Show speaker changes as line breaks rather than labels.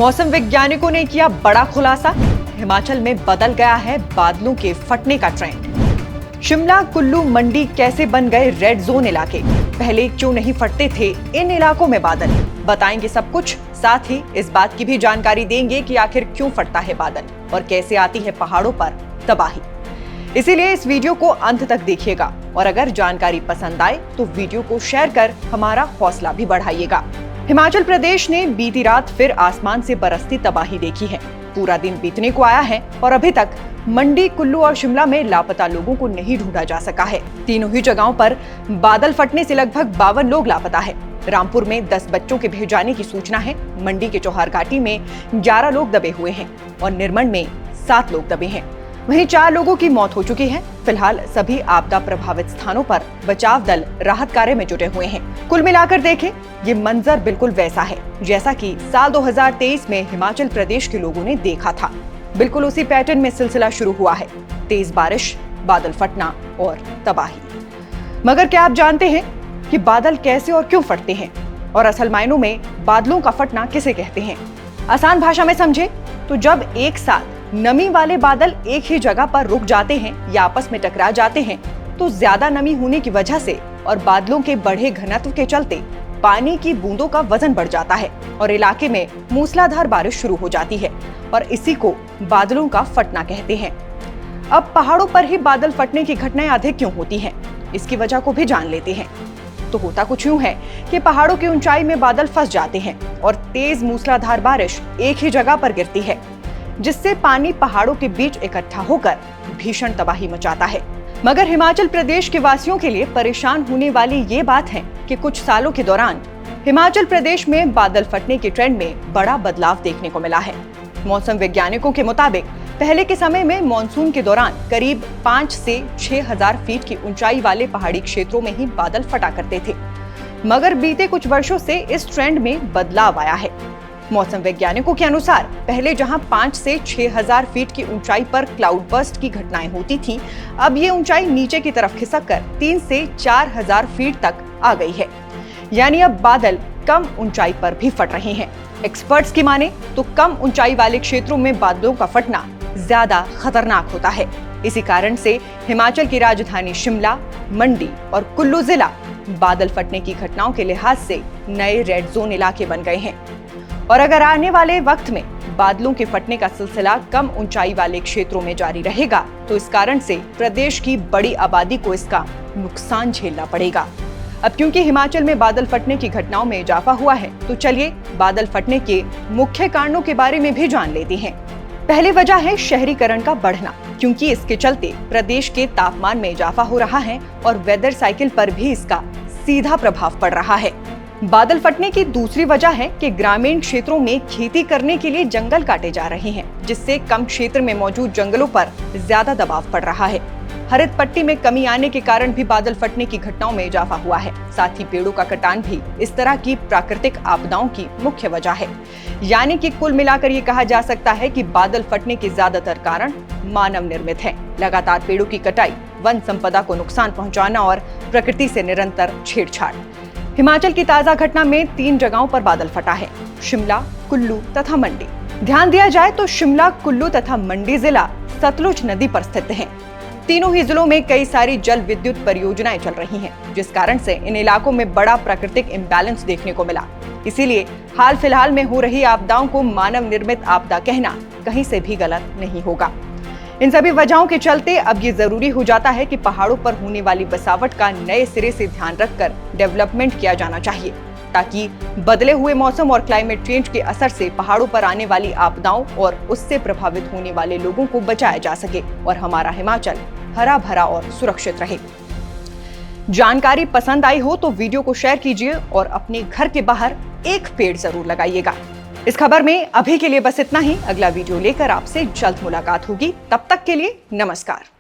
मौसम वैज्ञानिकों ने किया बड़ा खुलासा। हिमाचल में बदल गया है बादलों के फटने का ट्रेंड। शिमला, कुल्लू, मंडी कैसे बन गए रेड जोन इलाके? पहले क्यों नहीं फटते थे इन इलाकों में बादल? बताएंगे सब कुछ। साथ ही इस बात की भी जानकारी देंगे कि आखिर क्यों फटता है बादल और कैसे आती है पहाड़ों पर तबाही। इसीलिए इस वीडियो को अंत तक देखिएगा और अगर जानकारी पसंद आए तो वीडियो को शेयर कर हमारा हौसला भी बढ़ाइएगा। हिमाचल प्रदेश ने बीती रात फिर आसमान से बरसती तबाही देखी है। पूरा दिन बीतने को आया है और अभी तक मंडी, कुल्लू और शिमला में लापता लोगों को नहीं ढूंढा जा सका है। तीनों ही जगहों पर बादल फटने से लगभग 52 लोग लापता है। रामपुर में 10 बच्चों के भेजे जाने की सूचना है। मंडी के चौहार घाटी में 11 लोग दबे हुए हैं और निरमंड में 7 लोग दबे हैं। वहीं 4 लोगों की मौत हो चुकी है। फिलहाल सभी आपदा प्रभावित स्थानों पर बचाव दल राहत कार्य में जुटे हुए हैं। कुल मिलाकर देखें, ये मंजर बिल्कुल वैसा है जैसा कि साल 2023 में हिमाचल प्रदेश के लोगों ने देखा था। बिल्कुल उसी पैटर्न में सिलसिला शुरू हुआ है। तेज बारिश, बादल फटना और तबाही। मगर क्या आप जानते हैं कि बादल कैसे और क्यों फटते हैं और असल मायनों में बादलों का फटना किसे कहते हैं? आसान भाषा में समझे तो जब एक साथ नमी वाले बादल एक ही जगह पर रुक जाते हैं या आपस में टकरा जाते हैं तो ज्यादा नमी होने की वजह से और बादलों के बढ़े घनत्व के चलते पानी की बूंदों का वजन बढ़ जाता है और इलाके में मूसलाधार बारिश शुरू हो जाती है और इसी को बादलों का फटना कहते हैं। अब पहाड़ों पर ही बादल फटने की घटनाएं अधिक क्यों होती हैं? इसकी वजह को भी जान लेते हैं। तो होता कुछ यूं है कि पहाड़ों की ऊंचाई में बादल फंस जाते हैं और तेज मूसलाधार बारिश एक ही जगह पर गिरती है, जिससे पानी पहाड़ों के बीच इकट्ठा होकर भीषण तबाही मचाता है। मगर हिमाचल प्रदेश के वासियों के लिए परेशान होने वाली ये बात है कि कुछ सालों के दौरान हिमाचल प्रदेश में बादल फटने के ट्रेंड में बड़ा बदलाव देखने को मिला है। मौसम वैज्ञानिकों के मुताबिक पहले के समय में मानसून के दौरान करीब 5 से 6,000 फीट की ऊंचाई वाले पहाड़ी क्षेत्रों में ही बादल फटा करते थे। मगर बीते कुछ वर्षों से इस ट्रेंड में बदलाव आया है। मौसम वैज्ञानिकों के अनुसार पहले जहां 5 से 6,000 फीट की ऊंचाई पर क्लाउड बर्स्ट की घटनाएं होती थी, अब ये ऊंचाई नीचे की तरफ खिसककर 3 से 4,000 फीट तक आ गई है। यानी अब बादल कम ऊंचाई पर भी फट रहे हैं। एक्सपर्ट्स की माने तो कम ऊंचाई वाले क्षेत्रों में बादलों का फटना ज्यादा खतरनाक होता है। इसी कारण से हिमाचल की राजधानी शिमला, मंडी और कुल्लू जिला बादल फटने की घटनाओं के लिहाज से नए रेड जोन इलाके बन गए हैं। और अगर आने वाले वक्त में बादलों के फटने का सिलसिला कम ऊंचाई वाले क्षेत्रों में जारी रहेगा तो इस कारण से प्रदेश की बड़ी आबादी को इसका नुकसान झेलना पड़ेगा। अब क्योंकि हिमाचल में बादल फटने की घटनाओं में इजाफा हुआ है तो चलिए बादल फटने के मुख्य कारणों के बारे में भी जान लेते हैं। पहली वजह है शहरीकरण का बढ़ना, क्योंकि इसके चलते प्रदेश के तापमान में इजाफा हो रहा है और वेदर साइकिल पर भी इसका सीधा प्रभाव पड़ रहा है। बादल फटने की दूसरी वजह है कि ग्रामीण क्षेत्रों में खेती करने के लिए जंगल काटे जा रहे हैं, जिससे कम क्षेत्र में मौजूद जंगलों पर ज्यादा दबाव पड़ रहा है। हरित पट्टी में कमी आने के कारण भी बादल फटने की घटनाओं में इजाफा हुआ है। साथ ही पेड़ों का कटान भी इस तरह की प्राकृतिक आपदाओं की मुख्य वजह है। यानी कि कुल मिलाकर ये कहा जा सकता है कि बादल फटने के ज्यादातर कारण मानव निर्मित है। लगातार पेड़ों की कटाई, वन संपदा को नुकसान पहुंचाना और प्रकृति से निरंतर छेड़छाड़। हिमाचल की ताजा घटना में 3 जगहों पर बादल फटा है, शिमला, कुल्लू तथा मंडी। ध्यान दिया जाए तो शिमला, कुल्लू तथा मंडी जिला सतलुज नदी पर स्थित हैं। तीनों ही जिलों में कई सारी जल विद्युत परियोजनाएं चल रही हैं, जिस कारण से इन इलाकों में बड़ा प्राकृतिक इम्बैलेंस देखने को मिला। इसीलिए हाल फिलहाल में हो रही आपदाओं को मानव निर्मित आपदा कहना कहीं से भी गलत नहीं होगा। इन सभी वजहों के चलते अब ये जरूरी हो जाता है कि पहाड़ों पर होने वाली बसावट का नए सिरे से ध्यान रखकर डेवलपमेंट किया जाना चाहिए, ताकि बदले हुए मौसम और क्लाइमेट चेंज के असर से पहाड़ों पर आने वाली आपदाओं और उससे प्रभावित होने वाले लोगों को बचाया जा सके और हमारा हिमाचल हरा भरा और सुरक्षित रहे। जानकारी पसंद आई हो तो वीडियो को शेयर कीजिए और अपने घर के बाहर एक पेड़ जरूर लगाइएगा। इस खबर में अभी के लिए बस इतना ही। अगला वीडियो लेकर आपसे जल्द मुलाकात होगी। तब तक के लिए नमस्कार।